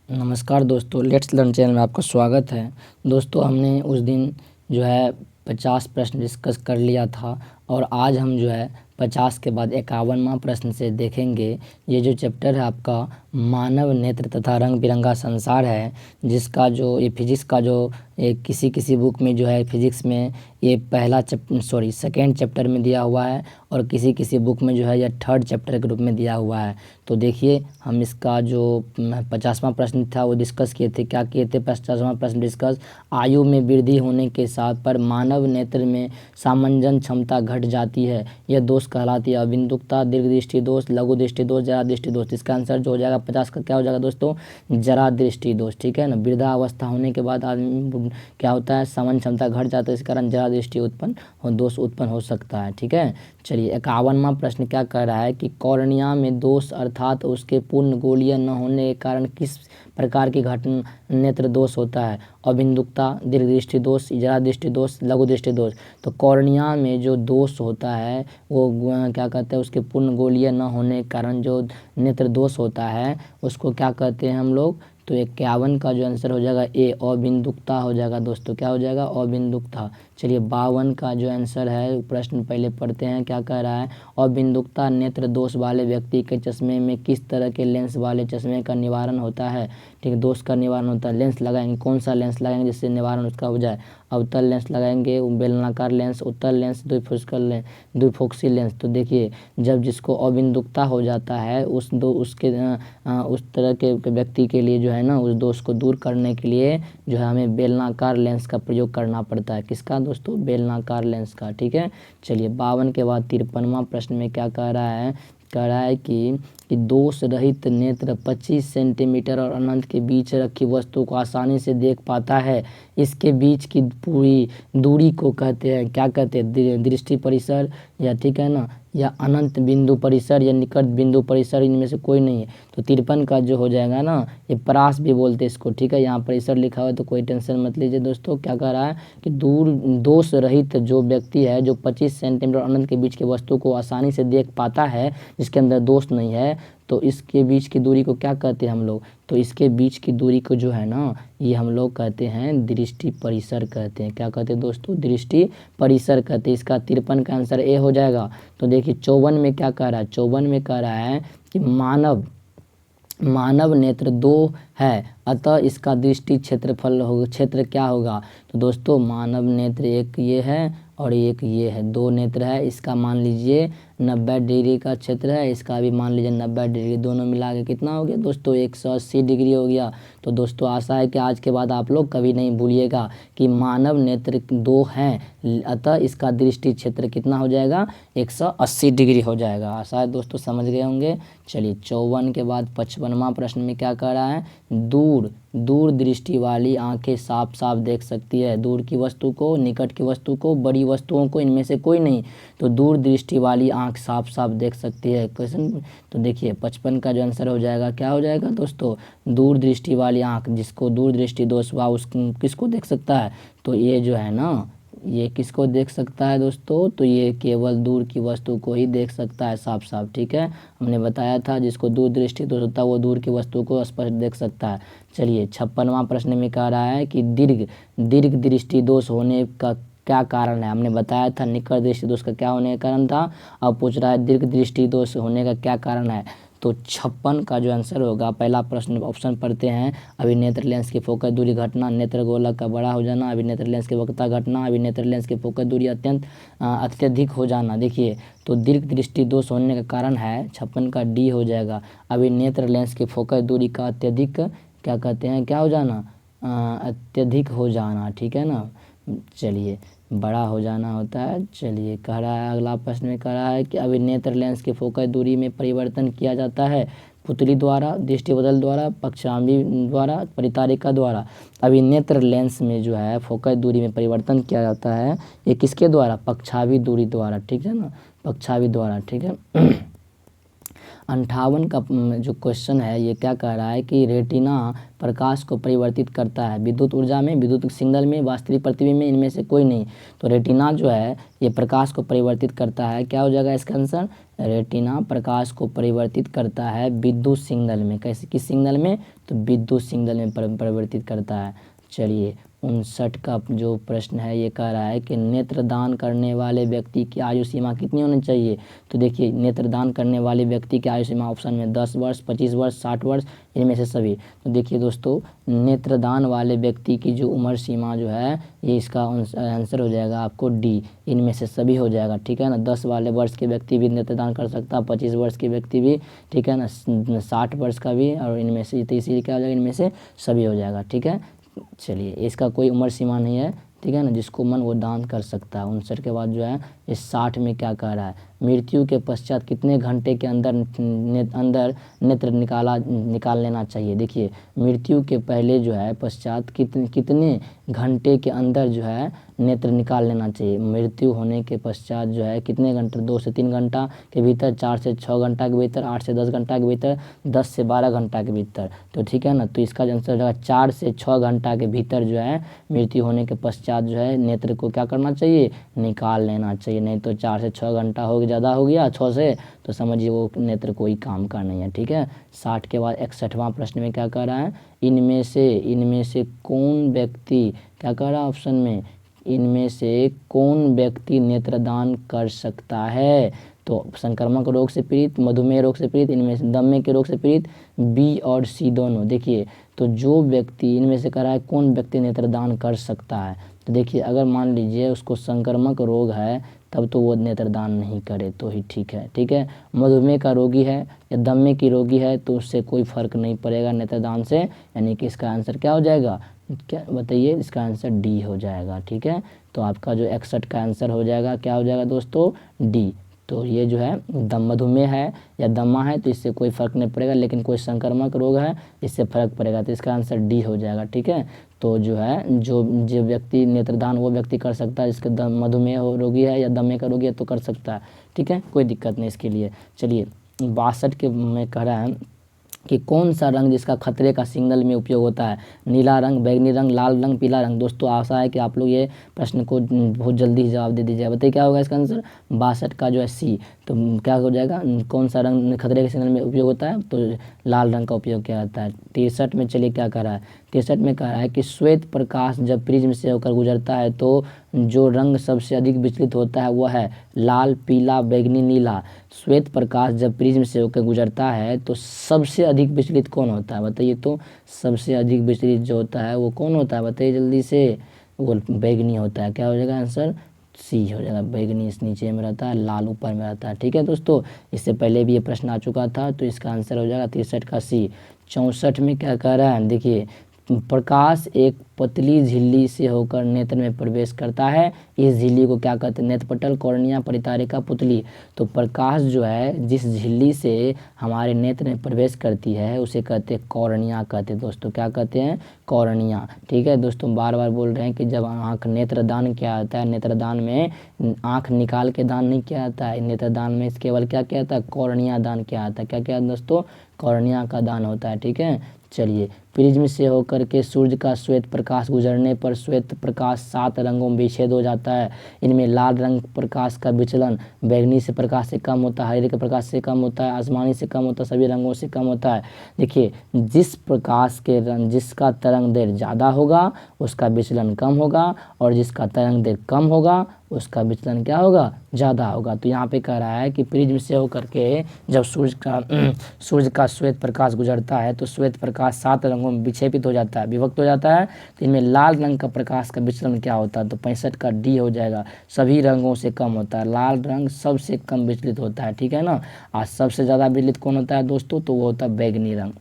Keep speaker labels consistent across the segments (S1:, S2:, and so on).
S1: नमस्कार दोस्तों, let's learn channel में आपका स्वागत है। दोस्तों, हमने उस दिन जो है 50 प्रश्न डिस्कस कर लिया था और आज हम जो है 50 के बाद 51वां प्रश्न से देखेंगे। ये जो चैप्टर है आपका मानव नेत्र तथा रंग बिरंगा संसार है, जिसका जो ये फिजिक्स का जो किसी किसी बुक में जो है फिजिक्स में ये सेकेंड चैप्टर में दिया हुआ है और किसी किसी बुक में जो है यह थर्ड चैप्टर के रूप में दिया हुआ है। तो देखिए, हम इसका जो 50वां प्रश्न था वो डिस्कस किए थे। क्या किए थे? 50वां प्रश्न डिस्कस, आयु में वृद्धि होने के साथ पर मानव नेत्र में सामंजन क्षमता घट जाती है, यह दोष कहलाती है अबिंदुकता, दीर्घ दृष्टि दोष, लघु दृष्टि दोष, जरा दृष्टि दोष। इसका आंसर जो हो जाएगा 50 का क्या हो जाएगा दोस्तों? जरा दृष्टि दोष। ठीक है ना, वृद्धावस्था होने के बाद आदमी क्या होता है, समझ क्षमता घट जाता है, इस कारण जरा दृष्टि दोष उत्पन्न हो सकता है। ठीक है, चलिए 51वां प्रश्न क्या कह रहा है कि कॉर्निया में दोष अर्थात उसके पूर्ण गोलीय न होने के कारण किस प्रकार की घटना नेत्र दोष होता है? अबिंदुकता, दीर्घ दृष्टि दोष, जरा दृष्टि दोष, लघु दृष्टि दोष। तो कॉर्निया में जो दोष होता है वो क्या कहते हैं, उसके पूर्ण गोलीय न होने के कारण जो नेत्र दोष होता है उसको क्या कहते हैं हम लोग? तो 51 का जो आंसर हो जाएगा ए, अबिंदुकता हो जाएगा दोस्तों। क्या हो जाएगा? अबिंदुकता। चलिए 52 का जो आंसर है प्रश्न पहले पढ़ते हैं। क्या कह रहा है? अबिंदुकता नेत्र दोष वाले व्यक्ति के चश्मे में किस तरह के लेंस वाले चश्मे का निवारण होता है? ठीक है, दोष का निवारण होता है। लेंस लगाएंगे, कौन सा लेंस लगाएंगे जिससे निवारण उसका हो जाए? अवतल लेंस लगाएंगे, बेलनाकार लेंस, उत्तल लेंस, द्विफोक्सी लेंस। तो देखिए, जब जिसको अबिंदुकता हो जाता है उस तरह के व्यक्ति के लिए जो है ना, उस दोष को दूर करने के लिए जो है हमें बेलनाकार लेंस का प्रयोग करना पड़ता है। किसका दोस्तों? बेलनाकार लेंस का। ठीक है, चलिए 52 के बाद 53वां प्रश्न में क्या कह रहा है? कह रहा है कि दोष रहित नेत्र 25 सेंटीमीटर और अनंत के बीच रखी वस्तु को आसानी से देख पाता है। इसके बीच की पूरी दूरी को कहते हैं, क्या कहते हैं? दृष्टि परिसर, या ठीक है ना, या अनंत बिंदु परिसर, या निकट बिंदु परिसर, इनमें से कोई नहीं है। तो 53 का जो हो जाएगा ना, ये परास भी बोलते हैं इसको। ठीक है, यहाँ परिसर लिखा हुआ है तो कोई टेंशन मत लीजिए दोस्तों। क्या कह रहा है कि दोष रहित जो व्यक्ति है जो 25 सेंटीमीटर अनंत के बीच की वस्तु को आसानी से देख पाता है, जिसके अंदर दोष नहीं है, तो इसके बीच की दूरी को क्या कहते हैं हम लोग? तो इसके बीच की दूरी को जो है ना, ये हम लोग कहते हैं दृष्टि परिसर कहते हैं। क्या कहते हैं दोस्तों? दृष्टि परिसर कहते हैं। इसका 53 का आंसर ए हो जाएगा। तो देखिए 54 में क्या कह रहा है? 54 में कह रहा है कि मानव नेत्र 2 है, अतः इसका दृष्टि क्षेत्र क्या होगा? तो दोस्तों मानव नेत्र एक ये है और एक ये है, 2 नेत्र है। इसका मान लीजिए 90 डिग्री का क्षेत्र है, इसका भी मान लीजिए 90 डिग्री, दोनों मिला के कितना हो गया दोस्तों? 180 डिग्री हो गया। तो दोस्तों आशा है कि आज के बाद आप लोग कभी नहीं भूलिएगा कि मानव नेत्र 2 हैं, अतः इसका दृष्टि क्षेत्र कितना हो जाएगा? 180 डिग्री हो जाएगा। आशा है दोस्तों समझ गए होंगे। चलिए 54 के बाद 55वां प्रश्न में क्या कह रहा है? दूर दृष्टि वाली आंखें साफ साफ देख सकती है, दूर की वस्तु को, निकट की वस्तु को, बड़ी वस्तुओं को, इनमें से कोई नहीं। तो दूर दृष्टि वाली आंख साफ साफ देख सकती है। क्वेश्चन तो देखिए 55 का जो आंसर हो जाएगा क्या हो जाएगा दोस्तों? दूर दृष्टि वाली आंख, जिसको दूर दृष्टि दोष हुआ उस किसको देख सकता है? तो ये जो है ना, ये किसको देख सकता है दोस्तों? तो ये केवल दूर की वस्तु को ही देख सकता है साफ साफ। ठीक है, हमने बताया था जिसको दूर दृष्टि दोष होता है वो दूर की वस्तु को स्पष्ट देख सकता है। चलिए 56वां प्रश्न में कह रहा है कि दीर्घ दृष्टि दोष होने का क्या कारण है? हमने बताया था निकट दृष्टि दोष का क्या होने का कारण था। अब पूछ रहा है दीर्घ दृष्टि दोष होने का क्या कारण है? तो 56 का जो आंसर होगा, पहला प्रश्न ऑप्शन पढ़ते हैं। अभिनेत्र लेंस की फोकस दूरी घटना, नेत्र गोलक का बड़ा हो जाना, अभिनेत्र लेंस की वक्रता घटना, अभिनेत्र लेंस की फोकस दूरी अत्यधिक हो जाना। देखिए, तो दीर्घ दृष्टि दोष होने का कारण है 56 का डी हो जाएगा, अभिनेत्र लेंस की फोकस दूरी का अत्यधिक क्या कहते हैं, क्या हो जाना? अत्यधिक हो जाना। ठीक है ना, चलिए बड़ा हो जाना होता है। चलिए कह रहा है अगला प्रश्न में कह रहा है कि अभिनेत्र लेंस की फोकस दूरी में परिवर्तन किया जाता है पुतली द्वारा, दृष्टि बदल द्वारा, पक्षांबी द्वारा, परितारिका द्वारा। अभिनेत्र लेंस में जो है फोकस दूरी में परिवर्तन किया जाता है, ये किसके द्वारा? पक्षांबी दूरी द्वारा। ठीक है ना, पक्षांबी द्वारा। ठीक है 58 का जो क्वेश्चन है ये क्या कह रहा है कि रेटिना प्रकाश को परिवर्तित करता है विद्युत ऊर्जा में, विद्युत सिग्नल में, वास्तविक प्रतिबिंब में, इनमें से कोई नहीं। तो रेटिना जो है ये प्रकाश को परिवर्तित करता है, क्या हो जाएगा इसका आंसर? रेटिना प्रकाश को परिवर्तित करता है विद्युत सिग्नल में। कैसे, किस सिग्नल में? तो विद्युत सिग्नल में परिवर्तित करता है। चलिए 59 का जो प्रश्न है ये कह रहा है कि नेत्रदान करने वाले व्यक्ति की आयु सीमा कितनी होनी चाहिए? तो देखिए नेत्रदान करने वाले व्यक्ति की आयु सीमा ऑप्शन में 10 वर्ष, 25 वर्ष, 60 वर्ष, इनमें से सभी। तो देखिए दोस्तों नेत्रदान वाले व्यक्ति की जो उम्र सीमा जो है ये इसका आंसर हो जाएगा आपको डी, इनमें से सभी हो जाएगा, ठीक है ना। 10 वाले वर्ष के व्यक्ति भी नेत्रदान कर सकता है, 25 वर्ष के व्यक्ति भी, ठीक है ना, 60 वर्ष का भी, और इनमें से तो इसीलिए क्या हो जाएगा, इनमें से सभी हो जाएगा, ठीक है। चलिए इसका कोई उम्र सीमा नहीं है, ठीक है ना, जिसको मन वो दान कर सकता है। 59 के बाद जो है इस 60 में क्या कह रहा है? मृत्यु के पश्चात कितने घंटे के अंदर नेत्र निकाल लेना चाहिए? देखिए मृत्यु के पहले जो है पश्चात कितने घंटे के अंदर जो है नेत्र निकाल लेना चाहिए? मृत्यु होने के पश्चात जो है कितने घंटे? 2 से 3 घंटा के भीतर, 4 से 6 घंटा के भीतर, 8 से 10 घंटा के भीतर, 10 से 12 घंटा के भीतर। तो ठीक है ना, तो इसका आंसर हो जाएगा 4 से 6 घंटा के भीतर जो है मृत्यु होने के पश्चात जो है नेत्र को क्या करना चाहिए? निकाल लेना चाहिए। नहीं तो 4 से 6 घंटा हो ज़्यादा हो गया 6 से, तो समझिए वो नेत्र कोई काम का नहीं है, ठीक है। 60 के बाद 61वां प्रश्न में क्या कह रहा है? इनमें से कौन व्यक्ति, क्या कह रहा है ऑप्शन में, इनमें से कौन व्यक्ति नेत्रदान कर सकता है? तो संक्रामक रोग से पीड़ित, मधुमेह रोग से पीड़ित, इनमें से दमे के रोग से पीड़ित, बी और सी दोनों। देखिए तो जो व्यक्ति इनमें से कह रहा है कौन व्यक्ति नेत्रदान कर सकता है, तो देखिए अगर मान लीजिए उसको संक्रामक रोग है तब तो वो नेत्रदान नहीं करे तो ही ठीक है, ठीक है। मधुमेह का रोगी है या दमे की रोगी है तो उससे कोई फर्क नहीं पड़ेगा नेत्रदान से, यानी कि इसका आंसर क्या हो जाएगा? क्या बताइए, इसका आंसर डी हो जाएगा, ठीक है। तो आपका जो 61 का आंसर हो जाएगा, क्या हो जाएगा दोस्तों? डी। तो ये जो है मधुमेह है या दमा है तो इससे कोई फ़र्क नहीं पड़ेगा, लेकिन कोई संक्रामक रोग है इससे फ़र्क पड़ेगा, तो इसका आंसर डी हो जाएगा, ठीक है। तो जो है जो व्यक्ति नेत्रदान वो व्यक्ति कर सकता है जिसके मधुमेह रोगी है या दमे का रोगी है तो कर सकता है, ठीक है, कोई दिक्कत नहीं इसके लिए। चलिए 62 के में कह रहा है कि कौन सा रंग जिसका खतरे का सिग्नल में उपयोग होता है? नीला रंग, बैंगनी रंग, लाल रंग, पीला रंग। दोस्तों आशा है कि आप लोग ये प्रश्न को बहुत जल्दी ही जवाब दे दीजिए। बताइए क्या होगा इसका आंसर? 62 का जो है सी। तो क्या हो जाएगा, कौन सा रंग खतरे के सिग्नल में उपयोग होता है? तो लाल रंग का उपयोग किया जाता है। 63 में चलिए क्या कह रहा है? 63 में कह रहा है कि श्वेत प्रकाश जब प्रिज्म से होकर गुजरता है तो जो रंग सबसे अधिक विचलित होता है वह है लाल, पीला, बैंगनी, नीला। श्वेत प्रकाश जब प्रिज्म से होकर गुजरता है तो सबसे अधिक विचलित कौन होता है? बताइए तो सबसे अधिक विचलित जो होता है वो कौन होता है? बताइए जल्दी से। वो बैंगनी होता है। क्या हो जाएगा आंसर? सी हो जाएगा। बैंगनी इस नीचे में रहता है, लाल ऊपर में रहता है, ठीक है दोस्तों। इससे पहले भी ये प्रश्न आ चुका था तो इसका आंसर हो जाएगा 63 का सी। 64 में क्या कह रहा है? देखिए प्रकाश एक पतली झिल्ली से होकर नेत्र में प्रवेश करता है, इस झिल्ली को क्या कहते हैं? नेत्रपटल, कॉर्निया, परितारिका, पुतली। तो प्रकाश जो है जिस झिल्ली से हमारे नेत्र में प्रवेश करती है उसे कहते हैं कॉर्निया कहते हैं दोस्तों। क्या कहते हैं? कॉर्निया, ठीक है दोस्तों। बार बार बोल रहे हैं कि जब आँख नेत्रदान किया जाता है, नेत्रदान में आँख निकाल के दान नहीं किया जाता है, नेत्रदान में केवल क्या किया जाता है? कॉर्निया दान किया जाता है। क्या किया दोस्तों? कॉर्निया का दान होता है, ठीक है। चलिए प्रिज्म से होकर के सूर्य का श्वेत प्रकाश गुजरने पर श्वेत प्रकाश 7 रंगों में विच्छेद हो जाता है। इनमें लाल रंग प्रकाश का विचलन बैंगनी से प्रकाश से कम होता है, हरे के प्रकाश से कम होता है, आसमानी से कम होता है, सभी रंगों से कम होता है। देखिए जिस प्रकाश के रंग जिसका तरंग दैर्घ्य ज़्यादा होगा उसका विचलन कम होगा, और जिसका तरंग दैर्घ्य कम होगा उसका विचलन क्या होगा? ज़्यादा होगा। तो यहाँ पे कह रहा है कि प्रिज्म से होकर के जब सूर्य का श्वेत प्रकाश गुजरता है तो श्वेत प्रकाश 7 रंगों में विक्षेपित हो जाता है, विभक्त हो जाता है। तो इनमें लाल रंग का प्रकाश का विचलन क्या होता है? तो 65 का डी हो जाएगा, सभी रंगों से कम होता है। लाल रंग सबसे कम विचलित होता है, ठीक है ना। और सबसे ज़्यादा विचलित कौन होता है दोस्तों? तो वो होता है बैंगनी रंग।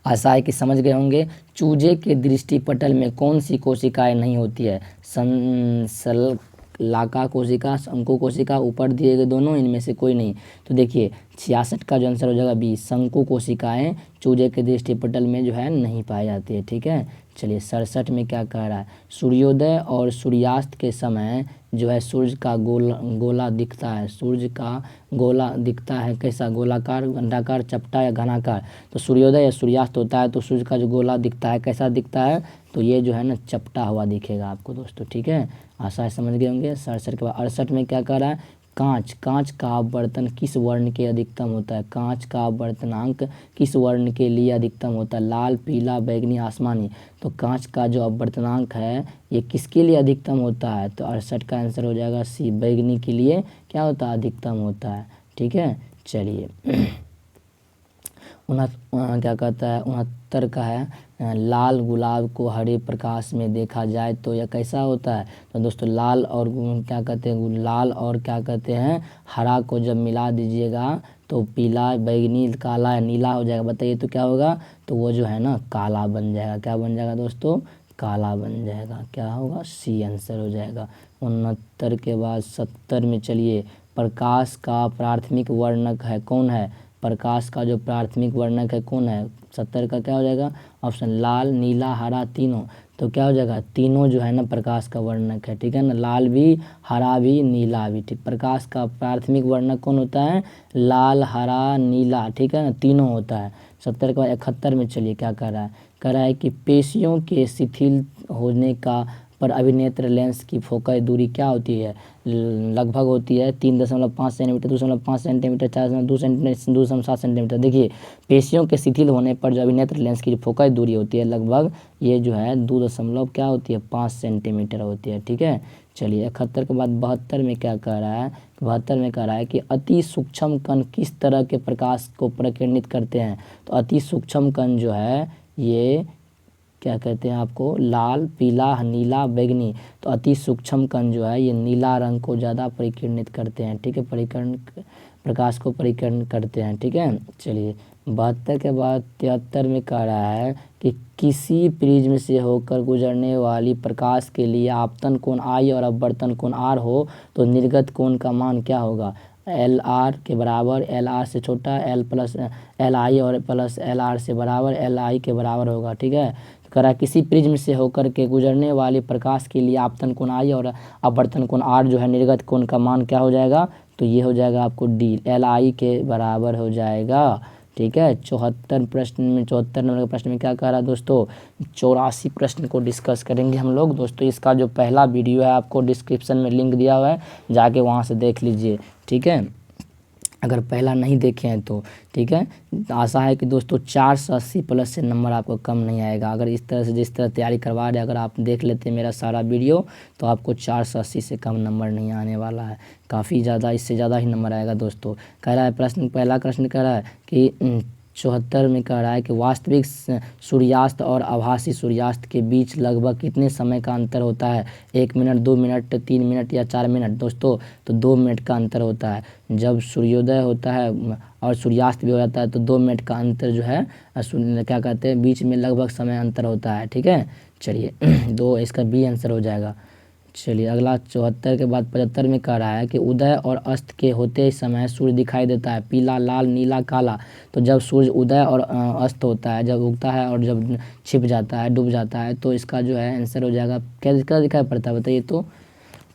S1: आशा है कि समझ गए होंगे। चूजे के दृष्टिपटल में कौन सी कोशिकाएं नहीं होती है? लाका कोशिका, शंकु कोशिका, ऊपर दिए गए दोनों, इनमें से कोई नहीं। तो देखिए 66 का जो आंसर हो जाएगा बी, शंकु कोशिकाएं चूजे के दृष्टिपटल में जो है नहीं पाई जाती है, ठीक है। चलिए 67 में क्या कह रहा है? सूर्योदय और सूर्यास्त के समय जो है सूर्य का गोला दिखता है, सूर्य का गोला दिखता है कैसा, गोलाकार, अंडाकार, चपटा या घनाकार। तो सूर्योदय या सूर्यास्त होता है तो सूर्य का जो गोला दिखता है कैसा दिखता है, तो ये जो है ना चपटा हुआ दिखेगा आपको दोस्तों, ठीक है। आशा है समझ गए होंगे। 67 के बाद 68 में क्या कह रहा है, कांच का आवर्तन किस वर्ण के अधिकतम होता है, कांच का आवर्तनांक किस वर्ण के लिए अधिकतम होता है, लाल, पीला, बैंगनी, आसमानी। तो कांच का जो आवर्तनांक है ये किसके लिए अधिकतम होता है, तो 68 का आंसर हो जाएगा सी, बैंगनी के लिए क्या होता है, अधिकतम होता है, ठीक है। चलिए क्या कहता है 69 का है, लाल गुलाब को हरे प्रकाश में देखा जाए तो यह कैसा होता है। तो दोस्तों लाल और क्या कहते हैं, लाल और क्या कहते हैं हरा को जब मिला दीजिएगा तो पीला, बैंगनी, काला या नीला हो जाएगा। बताइए तो क्या होगा, तो वो जो है ना काला बन जाएगा। क्या बन जाएगा दोस्तों, काला बन जाएगा। क्या होगा, सी आंसर हो जाएगा। 69 के बाद 70 में चलिए, प्रकाश का प्राथमिक वर्णक है कौन है, प्रकाश का जो प्राथमिक वर्णक है कौन है। 70 का क्या हो जाएगा ऑप्शन, लाल, नीला, हरा, तीनों। तो क्या हो जाएगा, तीनों जो है ना प्रकाश का वर्णक है, ठीक है ना, लाल भी, हरा भी, नीला भी, ठीक। प्रकाश का प्राथमिक वर्णक कौन होता है, लाल, हरा, नीला, ठीक है ना, तीनों होता है। 70 के बाद 71 में चलिए क्या कर रहा है, कह रहा है कि पेशियों के शिथिल होने का पर अभिनेत्र लेंस की फोकस दूरी क्या होती है, लगभग होती है 3.5 सेंटीमीटर, 2.5 सेंटीमीटर, 4.2 सेंटीमीटर, 2.7 सेंटीमीटर। देखिए पेशियों के शिथिल होने पर जो अभिनेत्र लेंस की फोकस दूरी होती है लगभग ये जो है 2 क्या होती है 5 सेंटीमीटर होती है, ठीक है। चलिए 71 के बाद 72 में क्या कह रहा है, 72 में कह रहा है कि अति सूक्ष्म कण किस तरह के प्रकाश को प्रकीर्णित करते हैं। तो अति सूक्ष्म कण जो है ये क्या कहते हैं आपको, लाल, पीला, नीला, बैंगनी। तो अति सूक्ष्म कण जो है ये नीला रंग को ज़्यादा परिकीर्णित करते हैं, ठीक है, प्रकाश को परिकीर्ण करते हैं, ठीक है। चलिए 72 के बाद 73 में कह रहा है कि किसी प्रिज्म से होकर गुजरने वाली प्रकाश के लिए आपतन कोण आई और अपवर्तन कोण आर हो तो निर्गत कोण का मान क्या होगा। एल आर के बराबर, एल आर से छोटा, एल प्लस एल आई और प्लस एल आर से बराबर, एल आई के बराबर होगा, ठीक है। तो कह रहा है किसी प्रिज्म से होकर के गुजरने वाले प्रकाश के लिए आपतन कोण आई और अपवर्तन कोण आर जो है निर्गत कोण का मान क्या हो जाएगा, तो ये हो जाएगा आपको डी, एल आई के बराबर हो जाएगा, ठीक है। 74 नंबर के प्रश्न में क्या कह रहा है दोस्तों, 84 प्रश्न को डिस्कस करेंगे हम लोग दोस्तों। इसका जो पहला वीडियो है आपको डिस्क्रिप्शन में लिंक दिया हुआ है, जाके वहाँ से देख लीजिए, ठीक है, अगर पहला नहीं देखे हैं तो, ठीक है। आशा है कि दोस्तों 480 प्लस से नंबर आपको कम नहीं आएगा। अगर इस तरह से जिस तरह तैयारी करवा रहे अगर आप देख लेते मेरा सारा वीडियो तो आपको 480 से कम नंबर नहीं आने वाला है, काफ़ी ज़्यादा, इससे ज़्यादा ही नंबर आएगा दोस्तों। कह रहा है प्रश्न, पहला प्रश्न कह रहा है कि 74 में कह रहा है कि वास्तविक सूर्यास्त और आभासी सूर्यास्त के बीच लगभग कितने समय का अंतर होता है, 1 मिनट, 2 मिनट, 3 मिनट या 4 मिनट दोस्तों। तो 2 मिनट का अंतर होता है, जब सूर्योदय होता है और सूर्यास्त भी हो जाता है तो 2 मिनट का अंतर जो है क्या कहते हैं बीच में लगभग समय अंतर होता है, ठीक है। चलिए दो, इसका बी आंसर हो जाएगा। चलिए अगला 74 के बाद 75 में कह रहा है कि उदय और अस्त के होते समय सूर्य दिखाई देता है पीला, लाल, नीला, काला। तो जब सूर्य उदय और अस्त होता है, जब उगता है और जब छिप जाता है, डूब जाता है, तो इसका जो है आंसर हो जाएगा क्या दिखाई पड़ता है बताइए तो।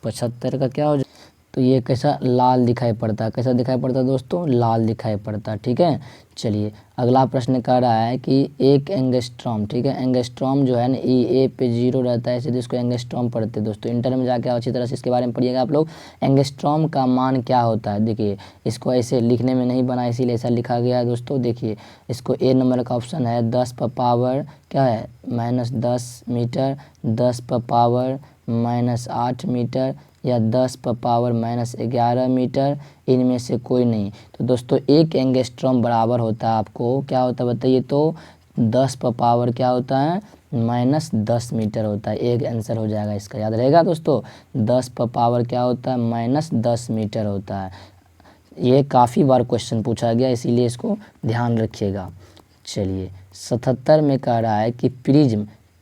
S1: 75 का क्या हो जाए, तो ये कैसा लाल दिखाई पड़ता है, कैसा दिखाई पड़ता है दोस्तों, लाल दिखाई पड़ता है, ठीक है। चलिए अगला प्रश्न कह रहा है कि एक एंगस्ट्रॉम, ठीक है, एंगस्ट्रॉम जो है ना ए पे 0 रहता है इसलिए इसको एंगस्ट्रॉम पढ़ते हैं दोस्तों। इंटर में जाके अच्छी तरह से इसके बारे में पढ़िएगा आप लोग। एंगस्ट्रॉम का मान क्या होता है, देखिए इसको ऐसे लिखने में नहीं बना इसीलिए ऐसा लिखा गया है दोस्तों। देखिए इसको ए नंबर का ऑप्शन है 10 पर पावर क्या है -10 मीटर, 10 पर पावर -8 मीटर या 10 पर पावर -11 मीटर, इनमें से कोई नहीं। तो दोस्तों एक एंगस्ट्रॉम बराबर होता है आपको क्या होता है बताइए तो 10 पर पावर क्या होता है -10 मीटर होता है। एक आंसर हो जाएगा इसका, याद रहेगा दोस्तों, 10 पर पावर क्या होता है -10 मीटर होता है। ये काफ़ी बार क्वेश्चन पूछा गया इसीलिए इसको ध्यान रखिएगा। चलिए 77 में कह रहा है कि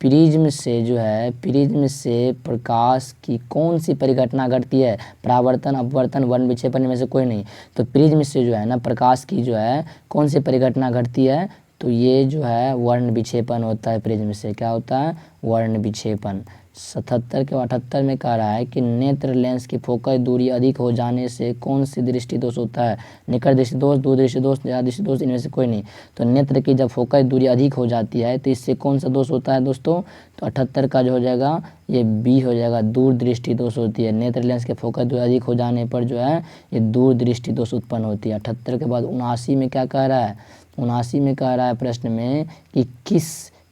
S1: प्रिज्म से जो है, प्रिज्म से प्रकाश की कौन सी परिघटना घटती है, परावर्तन, अपवर्तन, वर्ण विक्षेपण में से कोई नहीं। तो प्रिज्म से जो है ना प्रकाश की जो है कौन सी परिघटना घटती है, तो ये जो है वर्ण विक्षेपण होता है प्रिज्म से। क्या होता है? वर्ण विक्षेपण। 77 के 78 में कह रहा है कि नेत्र लेंस की फोकस दूरी अधिक हो जाने से कौन सी दृष्टि दोष होता है? निकट दृष्टि दोष, दूर दृष्टि दोष, ज्यादा दृष्टि दोष, इनमें से कोई नहीं। तो नेत्र की जब फोकस दूरी अधिक हो जाती है तो इससे कौन सा दोष होता है दोस्तों? तो 78 का जो हो जाएगा ये बी हो जाएगा, दूर दृष्टि दोष होती है। नेत्र लेंस के फोकस दूरी अधिक हो जाने पर जो है ये दूर दृष्टि दोष उत्पन्न होती है। 78 के बाद 79 में क्या कह रहा है? 79 में कह रहा है प्रश्न में कि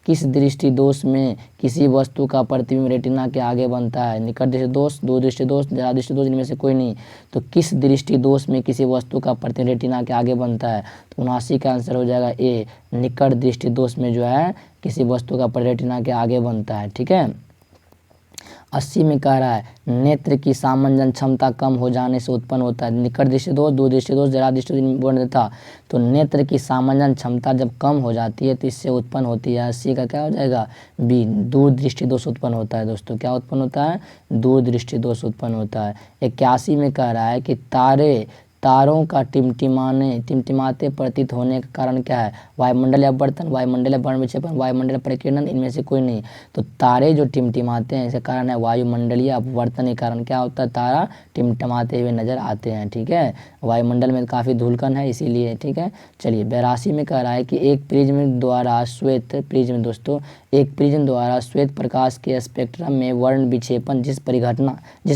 S1: किस दृष्टि दोष में किसी वस्तु का प्रतिबिंब रेटिना के आगे बनता है? निकट दृष्टि दोष, दूर दृष्टि दोष, ज्यादा दृष्टि दोष, इनमें से कोई नहीं। तो किस दृष्टि दोष में किसी वस्तु का प्रतिबिंब रेटिना के आगे बनता है? तो 79 का आंसर हो जाएगा ए, निकट दृष्टि दोष में जो है किसी वस्तु का प्रतिबिंब रेटिना के आगे बनता है। ठीक है। 80 में कह रहा है नेत्र की सामंजन क्षमता कम हो जाने से उत्पन्न होता है। निकट दृष्टि दोष, दूर दृष्टि दोष, ज्यादा दृष्टि दोष बोल देता। तो नेत्र की सामंजन क्षमता जब कम हो जाती है तो इससे उत्पन्न होती है। 80 का क्या हो जाएगा? बी, दूर दृष्टि दोष उत्पन्न होता है दोस्तों। क्या उत्पन्न होता है? दूर दृष्टि दोष उत्पन्न होता है। 81 में कह रहा है कि तारों का टिमटिमाते प्रतीत होने का कारण क्या है? वायुमंडल अपवर्तन, वायुमंडल वर्ण विक्षेपण, वायुमंडल परिकीर्णन, इनमें से कोई नहीं। तो तारे जो टिमटिमाते हैं इसका कारण है वायुमंडलीय अपवर्तन के कारण क्या होता है? तारा टिमटिमाते हुए नजर आते हैं। ठीक है। वायुमंडल में काफ़ी धूलकण है इसीलिए। ठीक है। चलिए 82 में कह रहा है कि एक प्रिज्म द्वारा श्वेत प्रकाश के स्पेक्ट्रम में वर्ण विक्षेपण जिस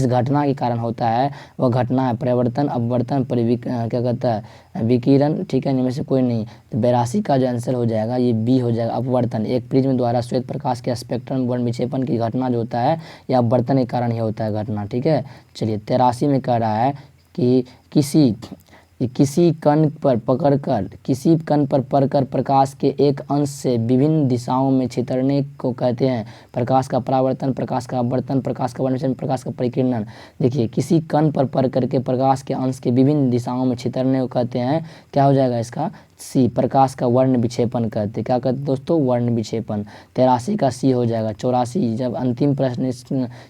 S1: घटना के कारण होता है वह घटना है परिवर्तन, अपवर्तन, क्या कहता है? विकिरण। ठीक है। इनमें से कोई नहीं। तो 82 का जो आंसर हो जाएगा ये बी हो जाएगा, अपवर्तन। एक प्रिज्म द्वारा श्वेत प्रकाश के स्पेक्ट्रम वर्ण विक्षेपण की घटना जो होता है या अपवर्तन के कारण ही होता है घटना। ठीक है। चलिए 83 में कह रहा है कि किसी कण पर पड़कर प्रकाश के एक अंश से विभिन्न दिशाओं में छितरने को कहते हैं प्रकाश का परावर्तन, प्रकाश का अपवर्तन, प्रकाश का वर्णविक्षेपण, प्रकाश का परिकीर्णन। देखिए किसी कण पर पड़ करके प्रकाश के अंश के विभिन्न दिशाओं में छितरने को कहते हैं, क्या हो जाएगा इसका? सी, प्रकाश का वर्ण विक्षेपण कहते हैं। क्या कहते हैं दोस्तों? वर्ण विक्षेपण। 83 का सी हो जाएगा। 84 जब अंतिम प्रश्न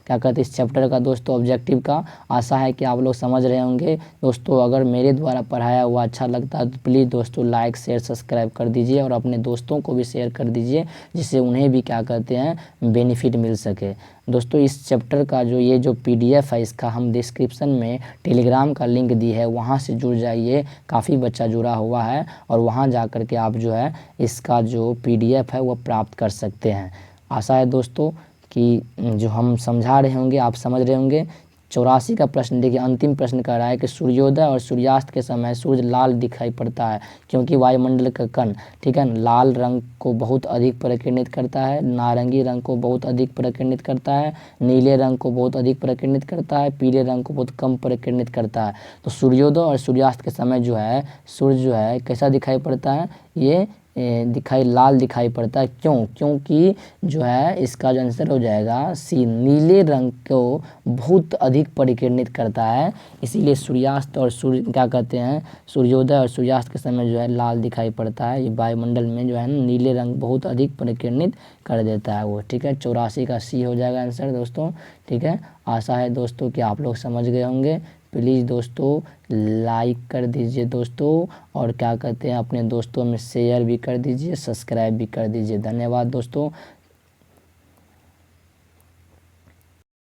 S1: क्या कहते हैं इस चैप्टर का दोस्तों ऑब्जेक्टिव का। आशा है कि आप लोग समझ रहे होंगे दोस्तों। अगर मेरे द्वारा पढ़ाया हुआ अच्छा लगता है तो प्लीज़ दोस्तों लाइक शेयर सब्सक्राइब कर दीजिए और अपने दोस्तों को भी शेयर कर दीजिए जिससे उन्हें भी क्या कहते हैं बेनिफिट मिल सके। दोस्तों इस चैप्टर का जो PDF है इसका हम डिस्क्रिप्शन में टेलीग्राम का लिंक दी है, वहाँ से जुड़ जाइए। काफ़ी बच्चा जुड़ा हुआ है और वहाँ जा कर के आप जो है इसका जो PDF है वो प्राप्त कर सकते हैं। आशा है दोस्तों कि जो हम समझा रहे होंगे आप समझ रहे होंगे। 84 का प्रश्न देखिए, अंतिम प्रश्न कह रहा है कि सूर्योदय और सूर्यास्त के समय सूर्य लाल दिखाई पड़ता है क्योंकि वायुमंडल का कण, ठीक है, लाल रंग को बहुत अधिक प्रकीर्णित करता है, नारंगी रंग को बहुत अधिक प्रकीर्णित करता है, नीले रंग को बहुत अधिक प्रकीर्णित करता है, पीले रंग को बहुत कम प्रकीर्णित करता है। तो सूर्योदय और सूर्यास्त के समय जो है सूर्य जो है कैसा दिखाई पड़ता है? ये लाल दिखाई पड़ता है। क्योंकि जो है इसका जो आंसर हो जाएगा सी, नीले रंग को बहुत अधिक परिकीर्णित करता है, इसीलिए सूर्यास्त और क्या कहते हैं सूर्योदय और सूर्यास्त के समय जो है लाल दिखाई पड़ता है। ये वायुमंडल में जो है नीले रंग बहुत अधिक परिकीर्णित कर देता है वो। ठीक है। 84 का सी हो जाएगा आंसर दोस्तों। ठीक है। आशा है दोस्तों कि आप लोग समझ गए होंगे। प्लीज़ दोस्तों लाइक कर दीजिए दोस्तों और क्या कहते हैं अपने दोस्तों में शेयर भी कर दीजिए, सब्सक्राइब भी कर दीजिए। धन्यवाद दोस्तों।